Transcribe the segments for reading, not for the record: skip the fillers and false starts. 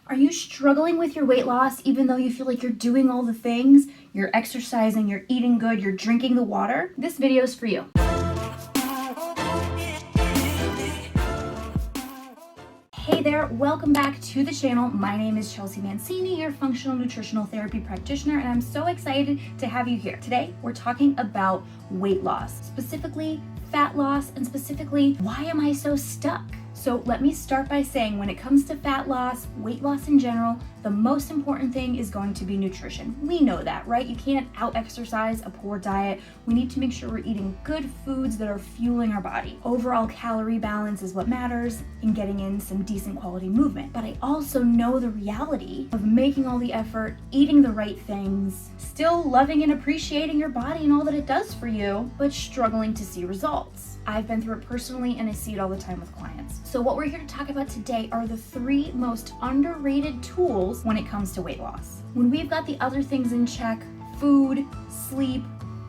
Are you struggling with your weight loss even though you feel like you're doing all the things? You're exercising, you're eating good, you're drinking the water? This video is for you. Hey there, welcome back to the channel. My name is Chelsea Mancini, your functional nutritional therapy practitioner, and I'm so excited to have you here. Today, we're talking about weight loss, specifically fat loss, and specifically, why am I so stuck? So let me start by saying when it comes to fat loss, weight loss in general, the most important thing is going to be nutrition. We know that, right? You can't out-exercise a poor diet. We need to make sure we're eating good foods that are fueling our body. Overall calorie balance is what matters in getting in some decent quality movement. But I also know the reality of making all the effort, eating the right things, still loving and appreciating your body and all that it does for you, but struggling to see results. I've been through it personally and I see it all the time with clients. So what we're here to talk about today are the 3 most underrated tools when it comes to weight loss. When we've got the other things in check, food, sleep,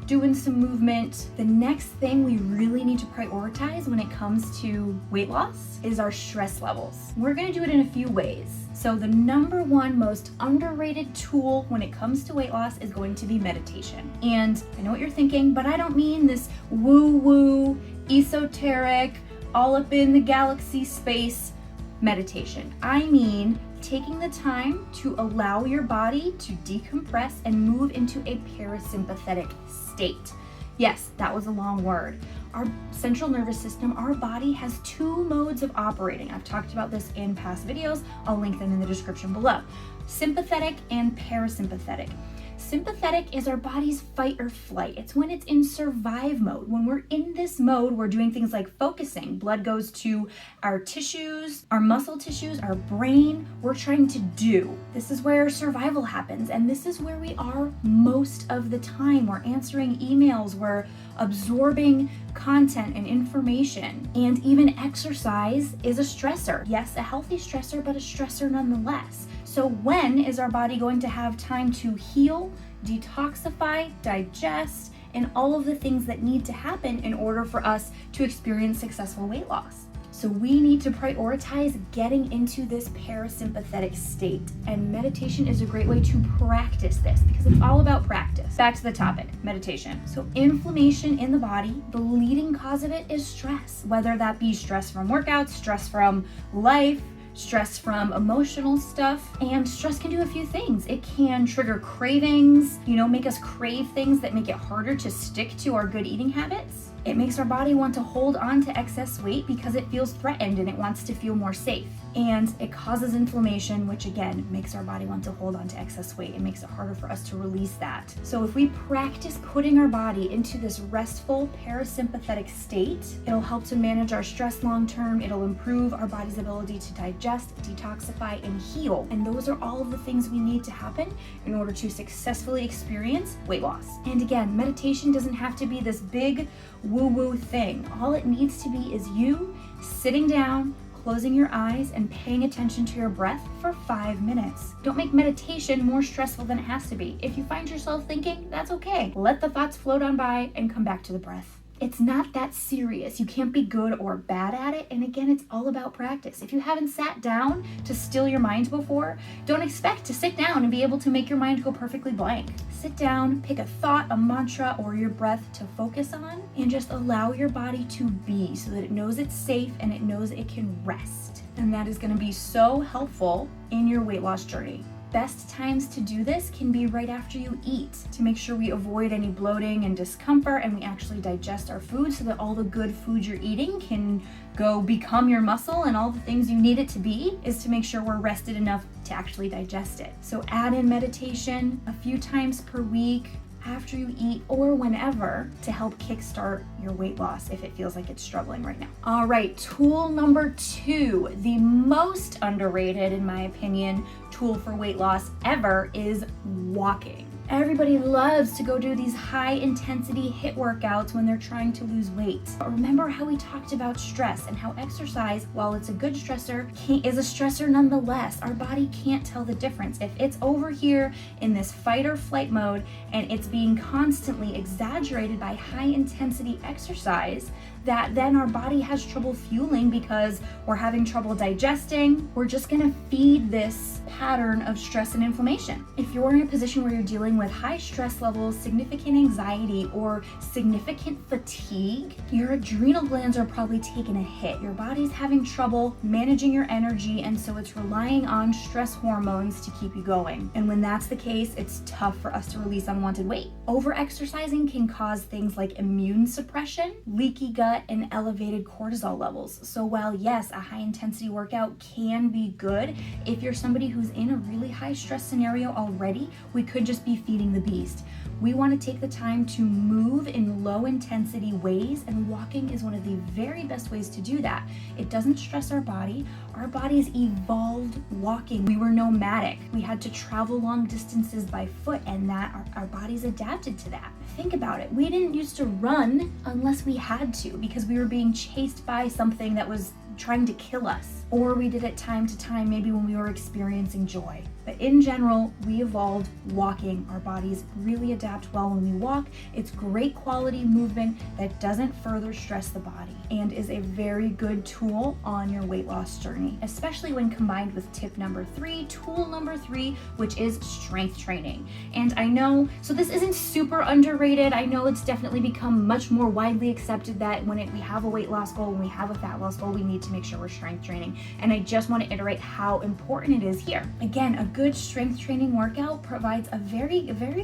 doing some movement, the next thing we really need to prioritize when it comes to weight loss is our stress levels. We're gonna do it in a few ways. So the number 1 most underrated tool when it comes to weight loss is going to be meditation. And I know what you're thinking, but I don't mean this woo-woo, esoteric, all up in the galaxy space meditation. I mean taking the time to allow your body to decompress and move into a parasympathetic state. Yes, that was a long word. Our central nervous system, our body has 2 modes of operating. I've talked about this in past videos. I'll link them in the description below. Sympathetic and parasympathetic. Sympathetic is our body's fight or flight. It's when it's in survive mode. When we're in this mode, we're doing things like focusing. Blood goes to our tissues, our muscle tissues, our brain. We're trying to do. This is where survival happens. And this is where we are most of the time. We're answering emails, we're absorbing content and information. And even exercise is a stressor. Yes, a healthy stressor, but a stressor nonetheless. So when is our body going to have time to heal, detoxify, digest, and all of the things that need to happen in order for us to experience successful weight loss? So we need to prioritize getting into this parasympathetic state. And meditation is a great way to practice this because it's all about practice. Back to the topic, meditation. So inflammation in the body, the leading cause of it is stress, whether that be stress from workouts, stress from life, stress from emotional stuff. And stress can do a few things. It can trigger cravings, make us crave things that make it harder to stick to our good eating habits. It makes our body want to hold on to excess weight because it feels threatened and it wants to feel more safe. And it causes inflammation, which again makes our body want to hold on to excess weight. It makes it harder for us to release that. So if we practice putting our body into this restful parasympathetic state, it'll help to manage our stress long term. It'll improve our body's ability to digest, detoxify, and heal. And those are all of the things we need to happen in order to successfully experience weight loss. And again, meditation doesn't have to be this big woo-woo thing. All it needs to be is you sitting down, closing your eyes, and paying attention to your breath for 5 minutes. Don't make meditation more stressful than it has to be. If you find yourself thinking, that's okay. Let the thoughts float on by and come back to the breath. It's not that serious. You can't be good or bad at it. And again, it's all about practice. If you haven't sat down to still your mind before, don't expect to sit down and be able to make your mind go perfectly blank. Sit down, pick a thought, a mantra, or your breath to focus on, and just allow your body to be so that it knows it's safe and it knows it can rest. And that is going to be so helpful in your weight loss journey. Best times to do this can be right after you eat to make sure we avoid any bloating and discomfort and we actually digest our food so that all the good food you're eating can go become your muscle, and all the things you need it to be is to make sure we're rested enough to actually digest it. So add in meditation a few times per week, after you eat, or whenever, to help kickstart your weight loss if it feels like it's struggling right now. All right, tool number 2, the most underrated, in my opinion, tool for weight loss ever is walking. Everybody loves to go do these high intensity HIIT workouts when they're trying to lose weight. But remember how we talked about stress and how exercise, while it's a good stressor, is a stressor nonetheless. Our body can't tell the difference. If it's over here in this fight or flight mode and it's being constantly exaggerated by high intensity exercise, that then our body has trouble fueling because we're having trouble digesting. We're just gonna feed this pattern of stress and inflammation. If you're in a position where you're dealing with high stress levels, significant anxiety, or significant fatigue, your adrenal glands are probably taking a hit. Your body's having trouble managing your energy, and so it's relying on stress hormones to keep you going. And when that's the case, it's tough for us to release unwanted weight. Over-exercising can cause things like immune suppression, leaky gut, and elevated cortisol levels. So while yes, a high-intensity workout can be good, if you're somebody who's in a really high stress scenario already, we could just be feeding the beast. We want to take the time to move in low intensity ways, and walking is one of the very best ways to do that. It doesn't stress our body. Our bodies evolved walking. We were nomadic. We had to travel long distances by foot, and that our bodies adapted to that. Think about it. We didn't used to run unless we had to, because we were being chased by something that was trying to kill us. Or we did it time to time, maybe when we were experiencing joy. But in general, we evolved walking. Our bodies really adapt well when we walk. It's great quality movement that doesn't further stress the body and is a very good tool on your weight loss journey, especially when combined with tip number 3, tool number 3, which is strength training. And I know, so this isn't super underrated. I know it's definitely become much more widely accepted that when we have a weight loss goal, when we have a fat loss goal, we need to make sure we're strength training. And I just want to iterate how important it is here. Again, a good strength training workout provides a very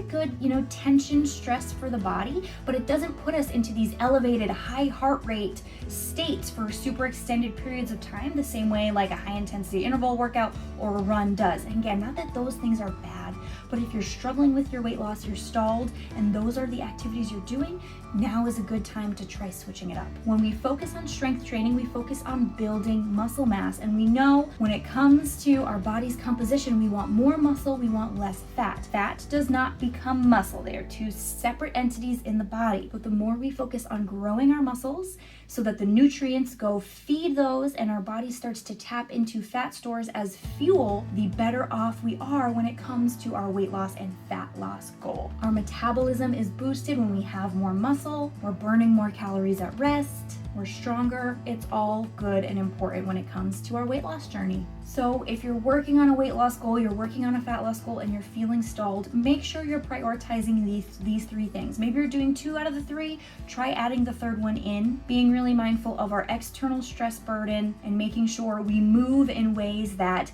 good, tension stress for the body, but it doesn't put us into these elevated high heart rate states for super extended periods of time the same way like a high intensity interval workout or a run does. And again, not that those things are bad, but if you're struggling with your weight loss, you're stalled, and those are the activities you're doing, now is a good time to try switching it up. When we focus on strength training, we focus on building muscle mass, and we know when it comes to our body's composition, we want more muscle, we want less fat. Fat does not become muscle. They are two separate entities in the body, but the more we focus on growing our muscles so that the nutrients go feed those and our body starts to tap into fat stores as fuel, the better off we are when it comes to our weight loss and fat loss goal. Our metabolism is boosted when we have more muscle, we're burning more calories at rest, we're stronger. It's all good and important when it comes to our weight loss journey. So if you're working on a weight loss goal, you're working on a fat loss goal, and you're feeling stalled, make sure you're prioritizing these 3 things. Maybe you're doing 2 out of the 3, try adding the 3rd one in, being really mindful of our external stress burden and making sure we move in ways that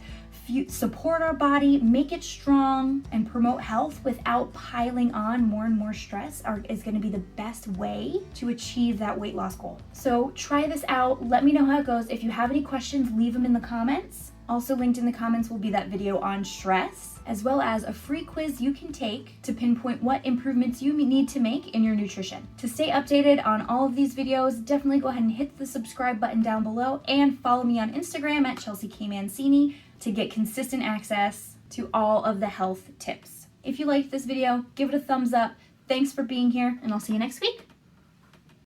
support our body, make it strong, and promote health without piling on more and more stress is going to be the best way to achieve that weight loss goal. So try this out. Let me know how it goes. If you have any questions, leave them in the comments. Also linked in the comments will be that video on stress, as well as a free quiz you can take to pinpoint what improvements you need to make in your nutrition. To stay updated on all of these videos, definitely go ahead and hit the subscribe button down below and follow me on Instagram at Chelsea K. Mancini to get consistent access to all of the health tips. If you liked this video, give it a thumbs up. Thanks for being here, and I'll see you next week.